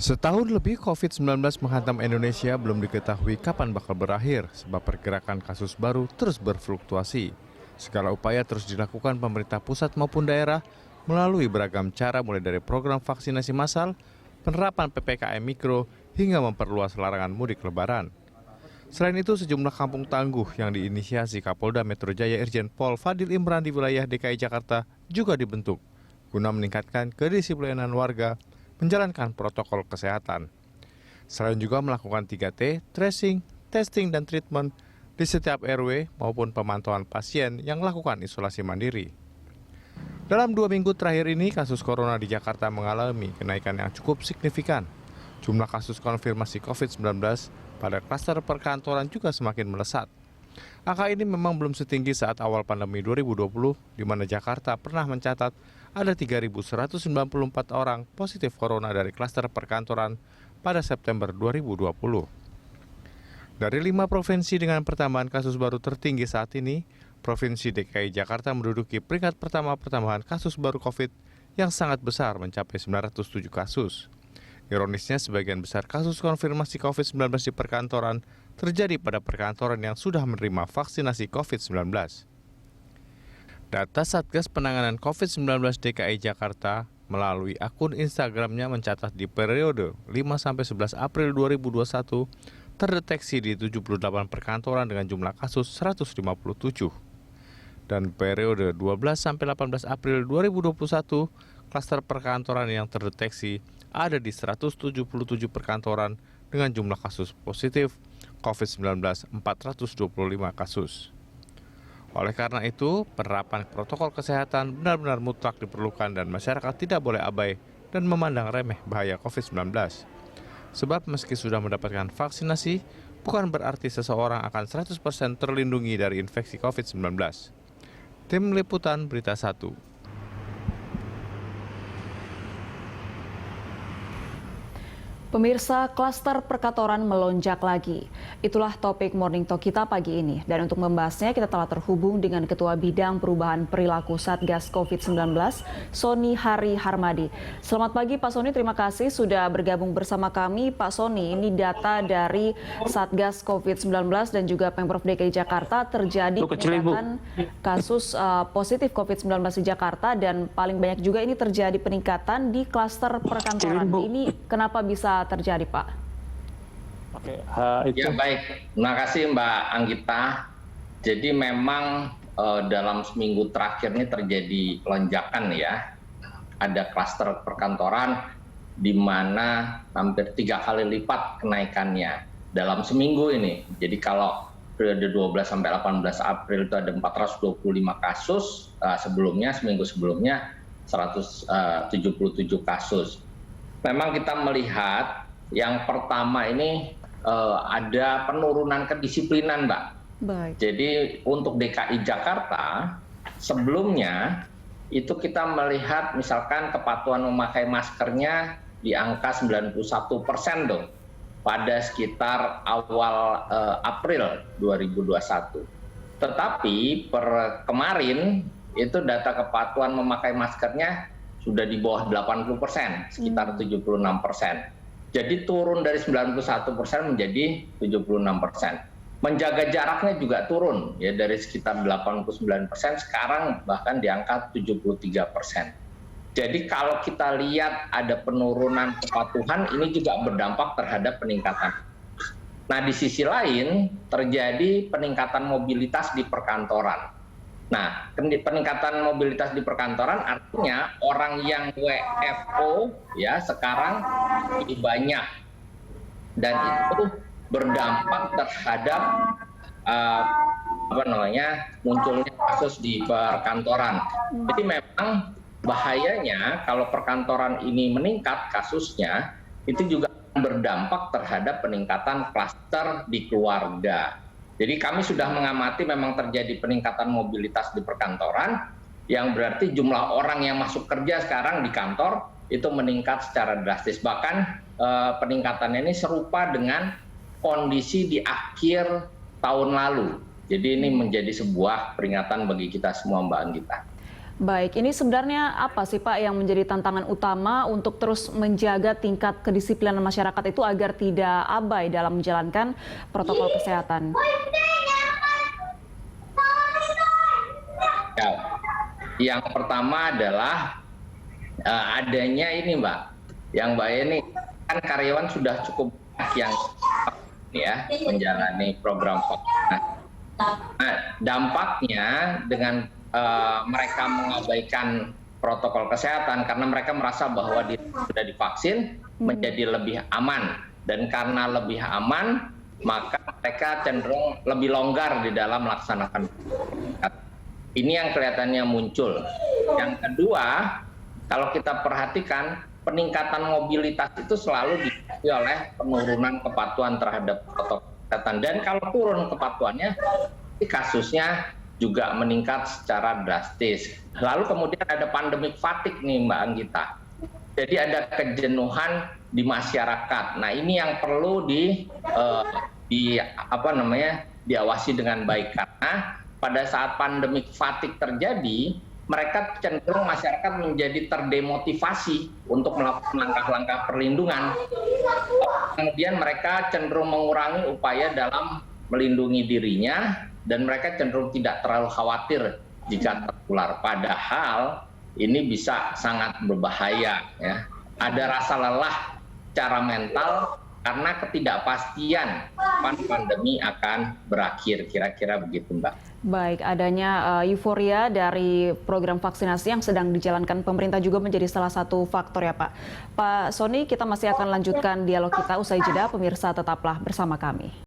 Setahun lebih COVID-19 menghantam Indonesia, belum diketahui kapan bakal berakhir sebab pergerakan kasus baru terus berfluktuasi. Segala upaya terus dilakukan pemerintah pusat maupun daerah melalui beragam cara, mulai dari program vaksinasi massal, penerapan PPKM Mikro, hingga memperluas larangan mudik lebaran. Selain itu, sejumlah kampung tangguh yang diinisiasi Kapolda Metro Jaya Irjen Pol Fadil Imran di wilayah DKI Jakarta juga dibentuk guna meningkatkan kedisiplinan warga menjalankan protokol kesehatan. Selain juga melakukan 3T, tracing, testing, dan treatment di setiap RW maupun pemantauan pasien yang melakukan isolasi mandiri. Dalam 2 minggu terakhir ini, kasus corona di Jakarta mengalami kenaikan yang cukup signifikan. Jumlah kasus konfirmasi COVID-19 pada klaster perkantoran juga semakin melesat. Angka ini memang belum setinggi saat awal pandemi 2020, di mana Jakarta pernah mencatat ada 3.194 orang positif corona dari klaster perkantoran pada September 2020. Dari 5 provinsi dengan pertambahan kasus baru tertinggi saat ini, Provinsi DKI Jakarta menduduki peringkat pertama pertambahan kasus baru COVID yang sangat besar, mencapai 907 kasus. Ironisnya, sebagian besar kasus konfirmasi COVID-19 di perkantoran terjadi pada perkantoran yang sudah menerima vaksinasi COVID-19. Data Satgas Penanganan COVID-19 DKI Jakarta melalui akun Instagramnya mencatat di periode 5-11 April 2021 terdeteksi di 78 perkantoran dengan jumlah kasus 157. Dan periode 12-18 April 2021, klaster perkantoran yang terdeteksi ada di 177 perkantoran dengan jumlah kasus positif COVID-19 425 kasus. Oleh karena itu, penerapan protokol kesehatan benar-benar mutlak diperlukan dan masyarakat tidak boleh abai dan memandang remeh bahaya COVID-19. Sebab meski sudah mendapatkan vaksinasi, bukan berarti seseorang akan 100% terlindungi dari infeksi COVID-19. Tim Liputan Berita 1. Pemirsa, klaster perkantoran melonjak lagi. Itulah topik Morning Talk kita pagi ini. Dan untuk membahasnya, kita telah terhubung dengan Ketua Bidang Perubahan Perilaku Satgas COVID-19, Sony Hari Harmadi. Selamat pagi Pak Sony, terima kasih sudah bergabung bersama kami. Pak Sony, ini data dari Satgas COVID-19 dan juga Pemprov DKI Jakarta, terjadi peningkatan kasus positif COVID-19 di Jakarta, dan paling banyak juga ini terjadi peningkatan di klaster perkantoran. Ini kenapa bisa terjadi, Pak? Oke, Ya baik, terima kasih Mbak Anggita. Jadi memang dalam seminggu terakhir ini terjadi lonjakan ya. Ada klaster perkantoran di mana hampir 3 kali lipat kenaikannya dalam seminggu ini. Jadi kalau periode 12 sampai 18 April itu ada 425 kasus, sebelumnya seminggu sebelumnya 177 kasus. Memang kita melihat yang pertama ini ada penurunan kedisiplinan, Mbak. Baik. Jadi untuk DKI Jakarta sebelumnya itu kita melihat misalkan kepatuhan memakai maskernya di angka 91% dong pada sekitar awal April 2021. Tetapi per kemarin itu data kepatuhan memakai maskernya sudah di bawah 80%, sekitar 76%. Jadi turun dari 91% menjadi 76%. Menjaga jaraknya juga turun, ya, dari sekitar 89%, sekarang bahkan di angka 73%. Jadi kalau kita lihat ada penurunan kepatuhan, ini juga berdampak terhadap peningkatan. Nah, di sisi lain terjadi peningkatan mobilitas di perkantoran. Nah, peningkatan mobilitas di perkantoran artinya orang yang WFO ya sekarang lebih banyak, dan itu berdampak terhadap munculnya kasus di perkantoran. Jadi memang bahayanya kalau perkantoran ini meningkat kasusnya, itu juga berdampak terhadap peningkatan klaster di keluarga. Jadi kami sudah mengamati memang terjadi peningkatan mobilitas di perkantoran, yang berarti jumlah orang yang masuk kerja sekarang di kantor itu meningkat secara drastis. Bahkan peningkatannya ini serupa dengan kondisi di akhir tahun lalu. Jadi ini menjadi sebuah peringatan bagi kita semua, Mbak Anggita. Baik, ini sebenarnya apa sih Pak yang menjadi tantangan utama untuk terus menjaga tingkat kedisiplinan masyarakat itu agar tidak abai dalam menjalankan protokol kesehatan? Ya, yang pertama adalah adanya ini Mbak, yang Mbak ini kan karyawan sudah cukup banyak yang menjalani program vaksinasi. Nah, dampaknya dengan mereka mengabaikan protokol kesehatan karena mereka merasa bahwa sudah divaksin menjadi lebih aman, dan karena lebih aman maka mereka cenderung lebih longgar di dalam melaksanakan. Ini yang kelihatannya muncul. Yang kedua, kalau kita perhatikan peningkatan mobilitas itu selalu diikuti oleh penurunan kepatuhan terhadap protokol kesehatan, dan kalau turun kepatuhannya kasusnya juga meningkat secara drastis. Lalu kemudian ada pandemic fatigue nih Mbak Anggita. Jadi ada kejenuhan di masyarakat. Nah, ini yang perlu diawasi dengan baik, karena pada saat pandemic fatigue terjadi, mereka cenderung masyarakat menjadi terdemotivasi untuk melakukan langkah-langkah perlindungan. Kemudian mereka cenderung mengurangi upaya dalam melindungi dirinya, dan mereka cenderung tidak terlalu khawatir jika tertular. Padahal ini bisa sangat berbahaya. Ya. Ada rasa lelah secara mental karena ketidakpastian kapan pandemi akan berakhir. Kira-kira begitu, Mbak. Baik, adanya euforia dari program vaksinasi yang sedang dijalankan pemerintah juga menjadi salah satu faktor ya Pak. Pak Sony, kita masih akan lanjutkan dialog kita usai jeda. Pemirsa tetaplah bersama kami.